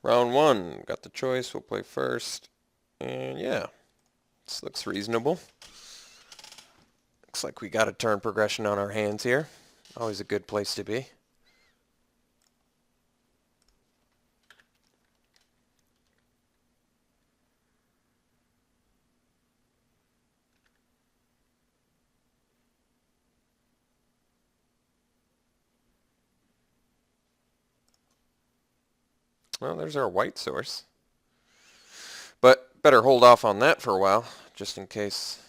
Round one, got the choice. We'll play first. And yeah, this looks reasonable. Looks like we got a turn progression on our hands here. Always a good place to be. Well, there's our white source. But better hold off on that for a while, just in case,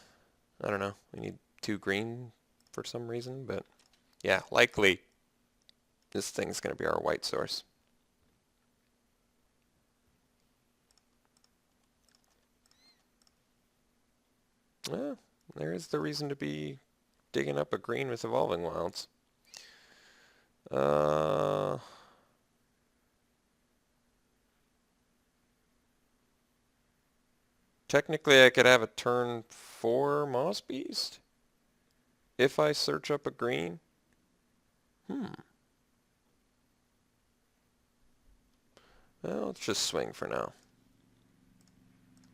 I don't know, we need 2 green for some reason. But yeah, likely this thing's going to be our white source. Well, there is the reason to be digging up a green with Evolving Wilds. Technically, I could have a turn 4 Moss Beast if I search up a green. Well, let's just swing for now.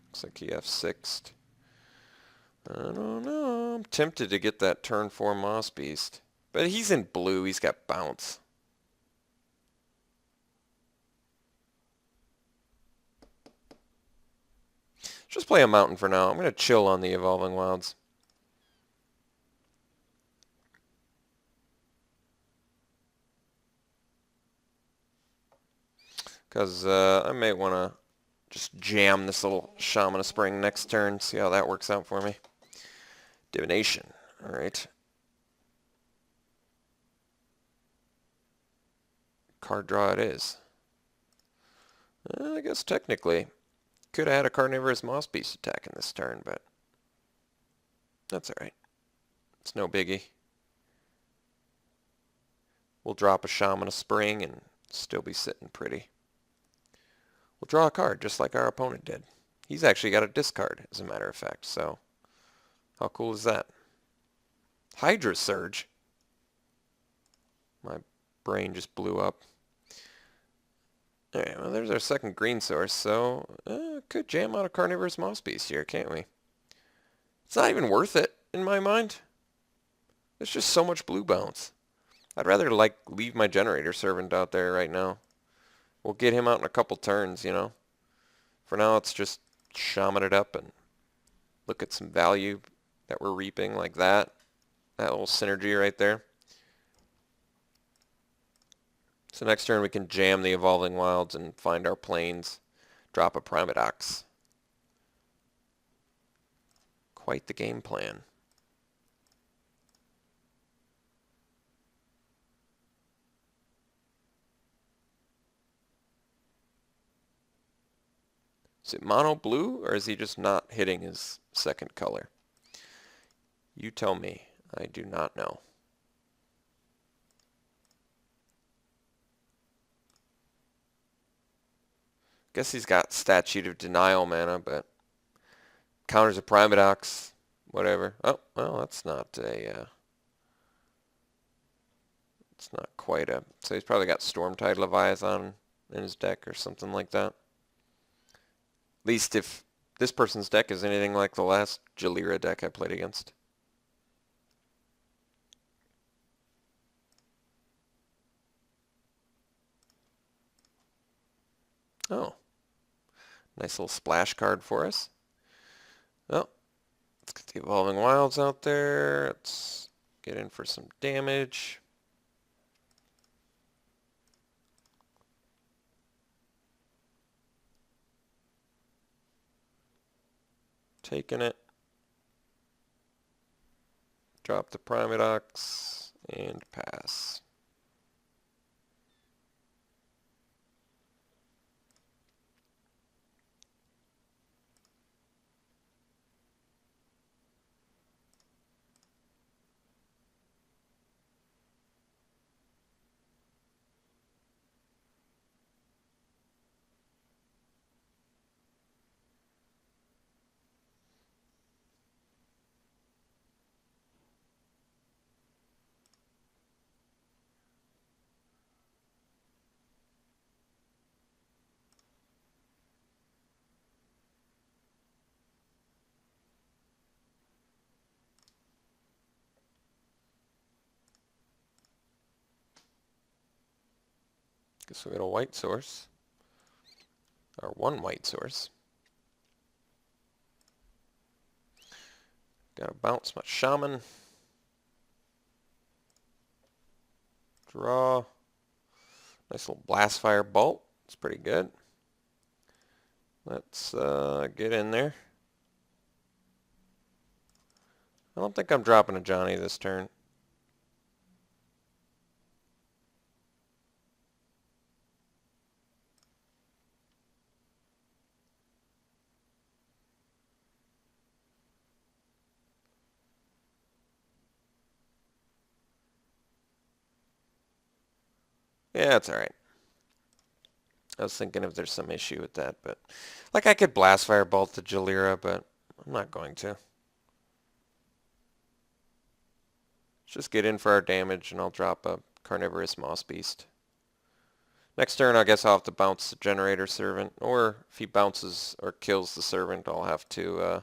Looks like he F6'd. I don't know. I'm tempted to get that turn 4 Moss Beast. But he's in blue. He's got bounce. Just play a mountain for now. I'm going to chill on the Evolving Wilds. Because I may want to just jam this little Shaman of Spring next turn. See how that works out for me. Divination. Alright. Card draw it is. I guess technically could have had a Carnivorous Moss Beast attack in this turn, but that's alright. It's no biggie. We'll drop a Shaman of Spring and still be sitting pretty. We'll draw a card just like our opponent did. He's actually got a discard, as a matter of fact, so how cool is that? Hydra Surge. My brain just blew up. Alright, well there's our second green source, so could jam out a Carnivorous Moss Beast here, can't we? It's not even worth it, in my mind. There's just so much blue bounce. I'd rather, like, leave my Generator Servant out there right now. We'll get him out in a couple turns, you know. For now, let's just shaman it up and look at some value that we're reaping like that. That little synergy right there. So next turn we can jam the Evolving Wilds and find our plains. Drop a Primidox. Quite the game plan. Is it mono blue, or is he just not hitting his second color? You tell me. I do not know. Guess he's got Statute of Denial mana, but counters a Primidox. Whatever. Oh, well, that's not a... it's not quite a... So he's probably got Stormtide Leviathan in his deck or something like that. At least if this person's deck is anything like the last Jalira deck I played against. Oh. Nice little splash card for us. Well, let's get the Evolving Wilds out there. Let's get in for some damage. Taking it. Drop the Primidox and pass. Guess we got a white source. Or one white source. Gotta bounce my shaman. Draw. Nice little blast fire bolt. It's pretty good. Let's get in there. I don't think I'm dropping a Johnny this turn. Yeah, it's alright. I was thinking if there's some issue with that, but like I could blast fire bolt the Jalira, but I'm not going to. Let's just get in for our damage and I'll drop a carnivorous moss beast. Next turn I guess I'll have to bounce the generator servant, or if he bounces or kills the servant I'll have to I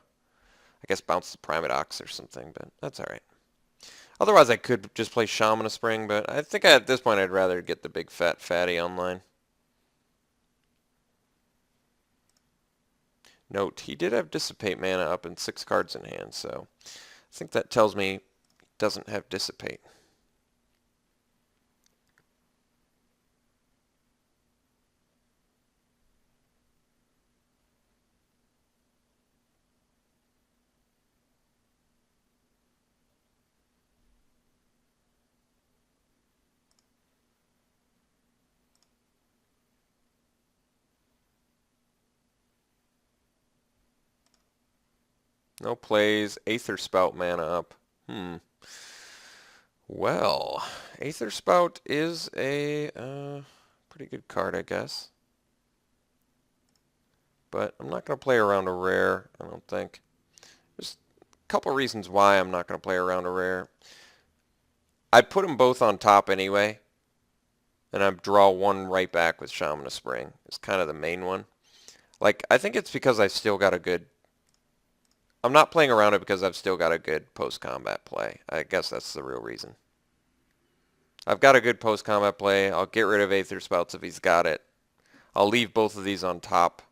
guess bounce the Primodox or something, but that's alright. Otherwise I could just play Shaman of Spring, but I think at this point I'd rather get the big fat fatty online. Note, he did have Dissipate mana up and 6 cards in hand, so I think that tells me he doesn't have Dissipate. No plays, Aether Spout mana up. Well, Aether Spout is a pretty good card, I guess. But I'm not going to play around a rare, I don't think. There's a couple reasons why I'm not going to play around a rare. I'd put them both on top anyway, and I'd draw one right back with Shaman of Spring. It's kind of the main one. Like, I think it's because I've still got a good... I'm not playing around it because I've still got a good post-combat play. I guess that's the real reason. I've got a good post-combat play. I'll get rid of Aether Spouts if he's got it. I'll leave both of these on top.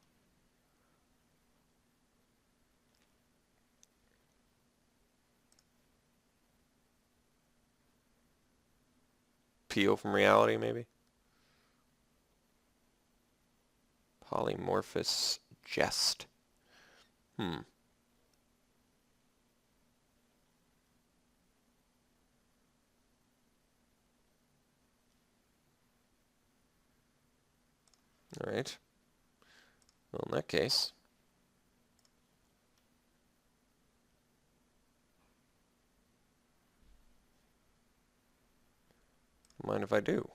Peel from reality, maybe? Polymorphous Jest. Alright. Well, in that case... mind if I do?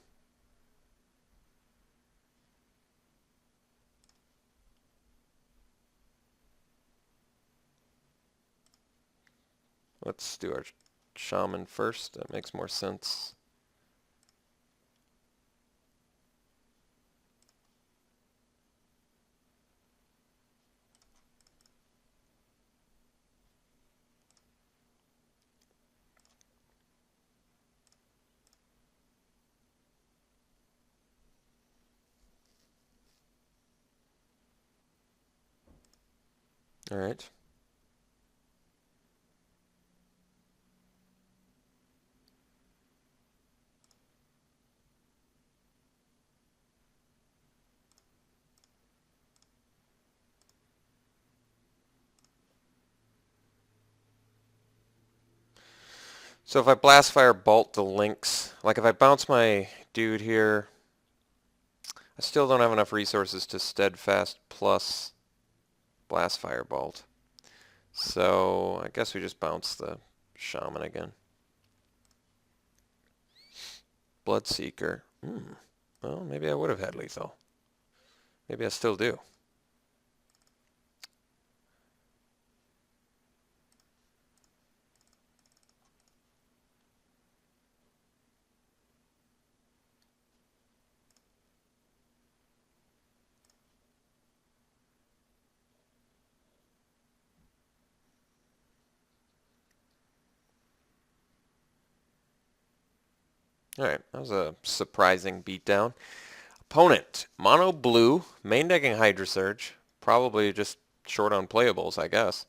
Let's do our shaman first. That makes more sense. Alright. So if I blast fire bolt the links, like if I bounce my dude here, I still don't have enough resources to steadfast plus blast fire bolt. So I guess we just bounce the shaman again. Bloodseeker. Well, maybe I would have had lethal. Maybe I still do. Alright, that was a surprising beatdown. Opponent, mono blue, main decking Hydra Surge. Probably just short on playables, I guess.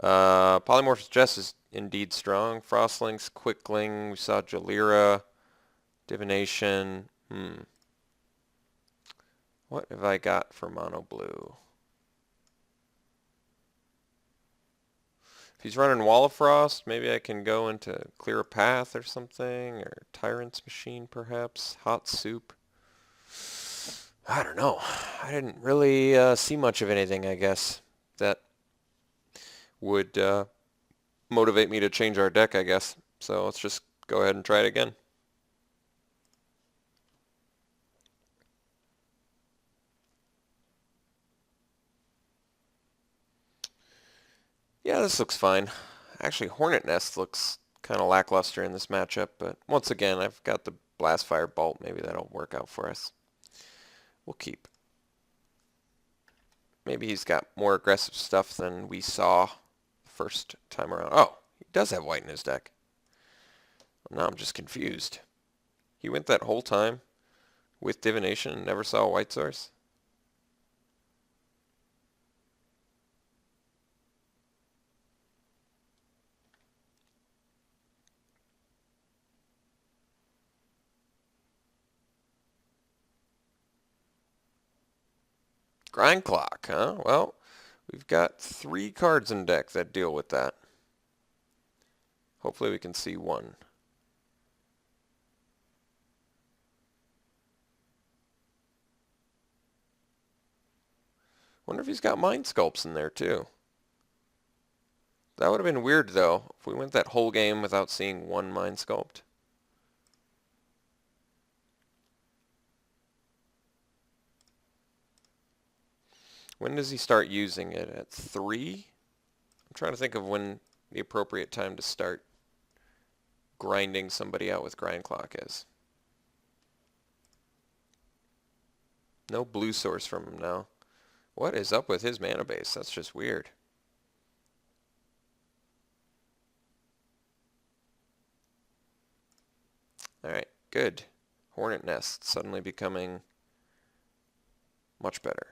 Polymorph's Jess is indeed strong. Frostlinks, Quickling, we saw Jalira, Divination. What have I got for mono blue? If he's running Wall of Frost, maybe I can go into Clear a Path or something, or Tyrant's Machine perhaps, Hot Soup. I don't know. I didn't really see much of anything, I guess, that would motivate me to change our deck, I guess. So let's just go ahead and try it again. Yeah, this looks fine. Actually, Hornet Nest looks kind of lackluster in this matchup, but once again, I've got the Blastfire Bolt. Maybe that'll work out for us. We'll keep. Maybe he's got more aggressive stuff than we saw the first time around. Oh, he does have white in his deck. Well, now I'm just confused. He went that whole time with Divination and never saw a white source? Grind Clock, huh? Well, we've got 3 cards in deck that deal with that. Hopefully we can see one. Wonder if he's got Mind Sculpts in there too. That would have been weird though, if we went that whole game without seeing one Mind Sculpt. When does he start using it? At 3? I'm trying to think of when the appropriate time to start grinding somebody out with Grind Clock is. No blue source from him now. What is up with his mana base? That's just weird. Alright, good. Hornet Nest suddenly becoming much better.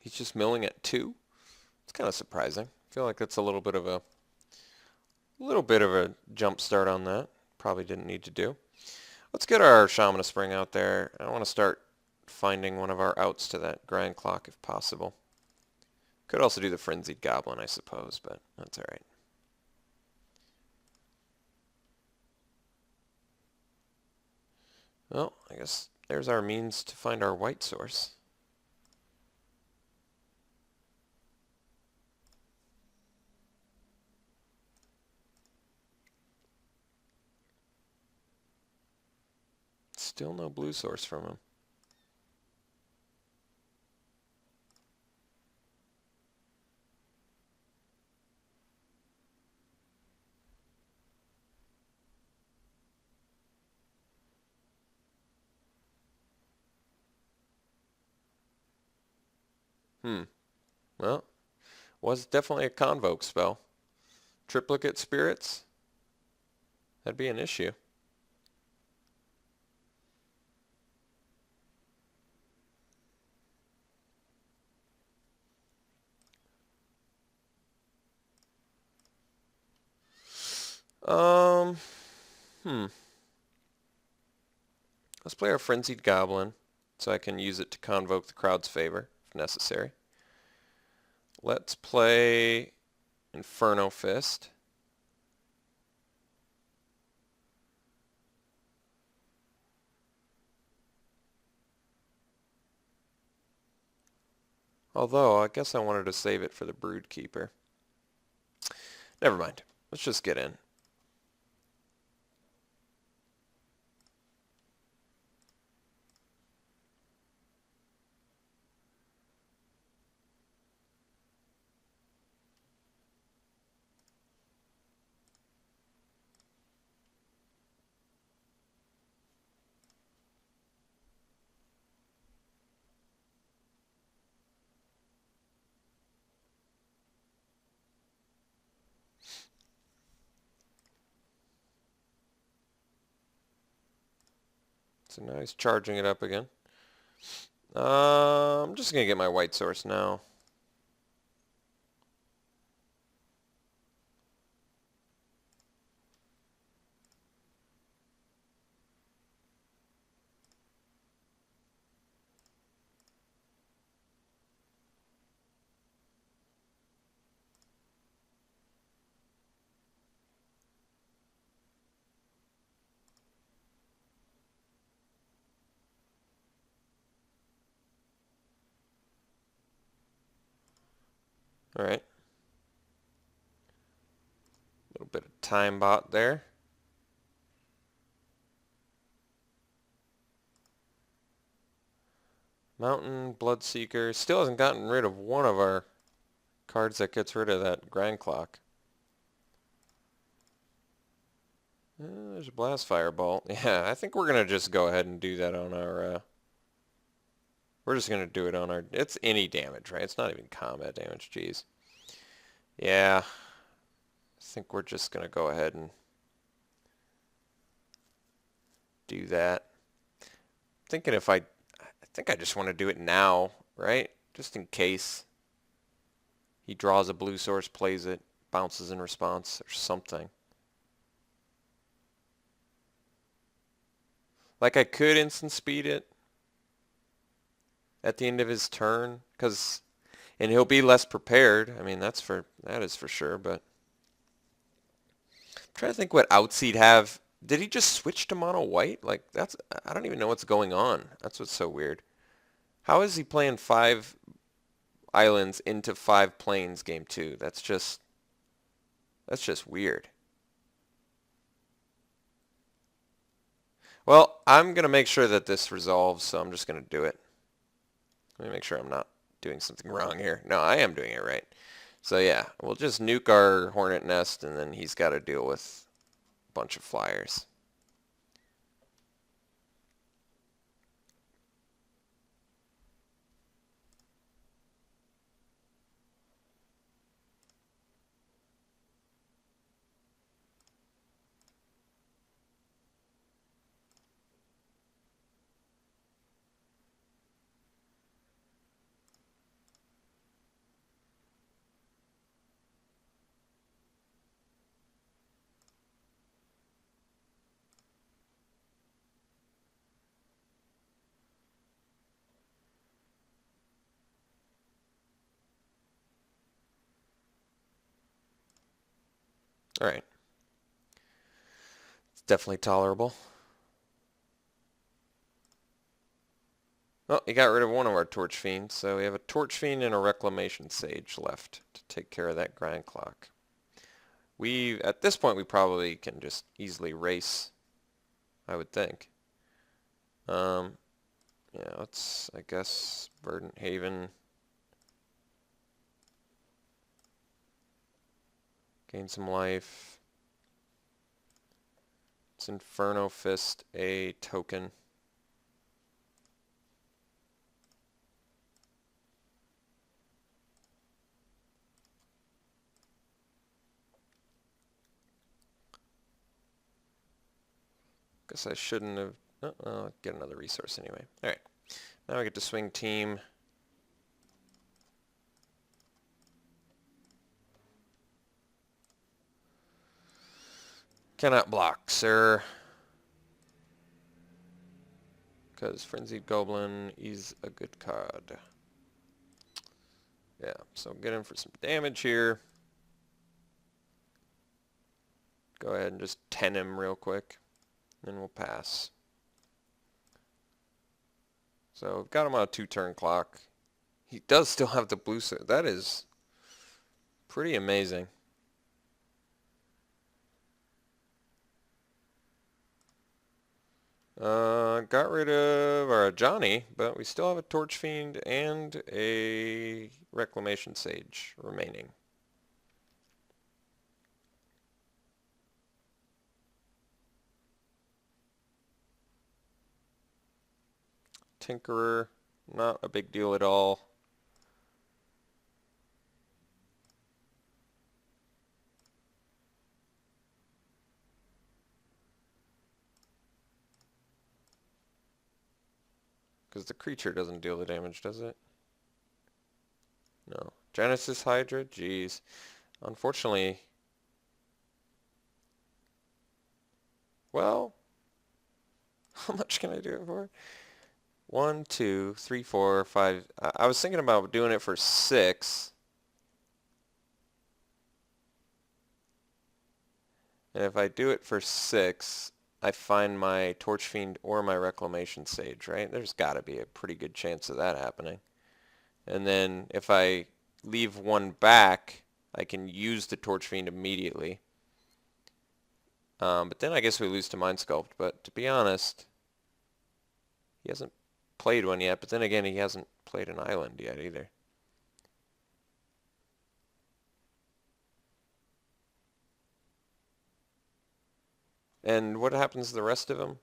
He's just milling at 2? It's kind of surprising. I feel like that's a little bit of a jump start on that. Probably didn't need to do. Let's get our Shaman of Spring out there. I want to start finding one of our outs to that Grind Clock if possible. Could also do the Frenzied Goblin, I suppose, but that's alright. Well, I guess there's our means to find our white source. Still no blue source from him. Well, was definitely a Convoke spell. Triplicate Spirits? That'd be an issue. Um, hmm. Let's play our Frenzied Goblin so I can use it to convoke the crowd's favor if necessary. Let's play Inferno Fist. Although, I guess I wanted to save it for the Brood Keeper. Never mind. Let's just get in. So now he's charging it up again. I'm just going to get my white source now. Alright. A little bit of time bot there. Mountain, Bloodseeker. Still hasn't gotten rid of one of our cards that gets rid of that Grand Clock. There's a Blast Fireball. Yeah, I think we're going to just go ahead and do that on our... we're just going to do it on our... It's any damage, right? It's not even combat damage, jeez. Yeah. I think we're just going to go ahead and do that. Thinking if I think I just want to do it now, right? Just in case he draws a blue source, plays it, bounces in response, or something. Like I could instant speed it at the end of his turn, and he'll be less prepared. I mean, that is for sure. But I'm trying to think what outs he'd have. Did he just switch to mono white? Like I don't even know what's going on. That's what's so weird. How is he playing 5 islands into 5 plains game 2? That's just weird. Well, I'm going to make sure that this resolves, so I'm just going to do it. Let me make sure I'm not doing something wrong here. No, I am doing it right. So yeah, we'll just nuke our hornet nest, and then he's got to deal with a bunch of flyers. All right. It's definitely tolerable. Well, he got rid of one of our Torch Fiends, so we have a Torch Fiend and a Reclamation Sage left to take care of that Grand Clock. At this point, we probably can just easily race, I would think. Yeah, let's, I guess, Verdant Haven. Gain some life. It's Inferno Fist a token. Guess I shouldn't have... Oh, I'll get another resource anyway. Alright. Now I get to swing team. Cannot block, sir. because Frenzied Goblin is a good card. Yeah, so get in for some damage here. Go ahead and just 10 him real quick, and we'll pass. So we've got him on a 2-turn clock. He does still have the blue suit. That is pretty amazing. Got rid of our Johnny, but we still have a Torch Fiend and a Reclamation Sage remaining. Tinkerer, not a big deal at all. Because the creature doesn't deal the damage, does it? No. Genesis Hydra? Jeez. Unfortunately... Well... How much can I do it for? 1, 2, 3, 4, 5... I was thinking about doing it for 6. And if I do it for 6... I find my Torch Fiend or my Reclamation Sage, right? There's got to be a pretty good chance of that happening. And then if I leave one back, I can use the Torch Fiend immediately. But then I guess we lose to Mind Sculpt. But to be honest, he hasn't played one yet. But then again, he hasn't played an island yet either. And what happens to the rest of them?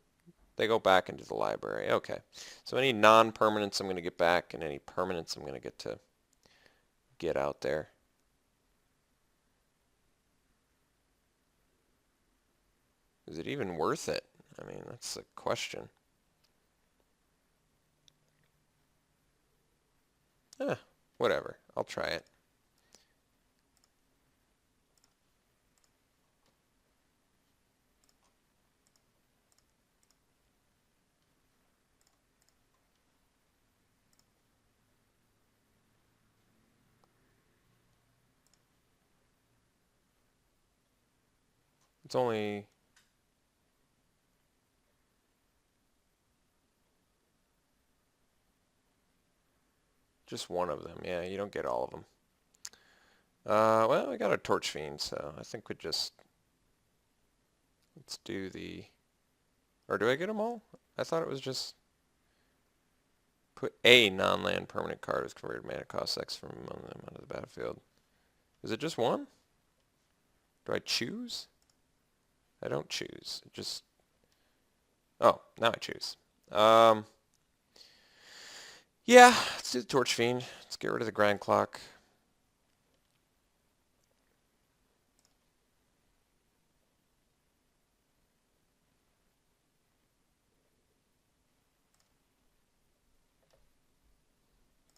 They go back into the library. Okay. So any non-permanents I'm going to get back, and any permanents I'm going to get out there. Is it even worth it? I mean, that's the question. Whatever. I'll try it. It's only... just one of them. Yeah, you don't get all of them. Well, we got a Torch Fiend, so I think we just... Let's do the... Or do I get them all? I thought it was just... Put a non-land permanent card as converted mana cost X from among them onto the battlefield. Is it just one? Do I choose? I don't choose. It just... Oh, now I choose. Yeah, let's do the Torch Fiend. Let's get rid of the Grind Clock.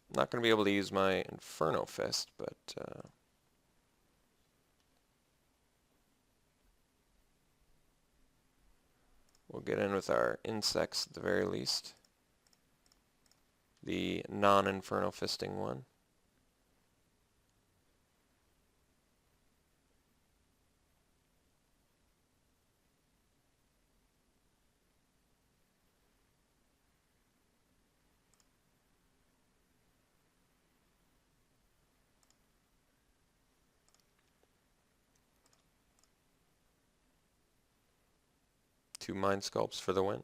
I'm not going to be able to use my Inferno Fist, but... we'll get in with our insects at the very least. The non-Inferno Fisting one. Two Mind Sculpts for the win.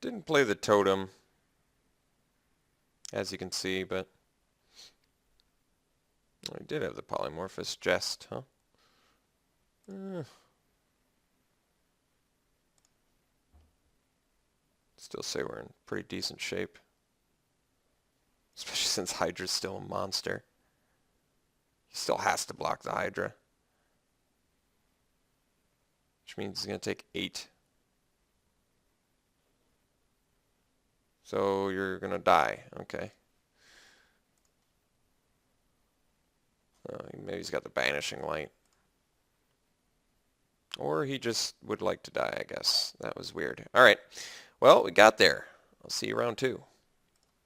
Didn't play the totem, as you can see, but I did have the polymorphous jest, huh? Still say we're in pretty decent shape. Especially since Hydra's still a monster. He still has to block the Hydra. Which means he's going to take 8. So you're going to die. Okay. Maybe he's got the Banishing Light. Or he just would like to die, I guess. That was weird. Alright. Well, we got there. I'll see you round 2.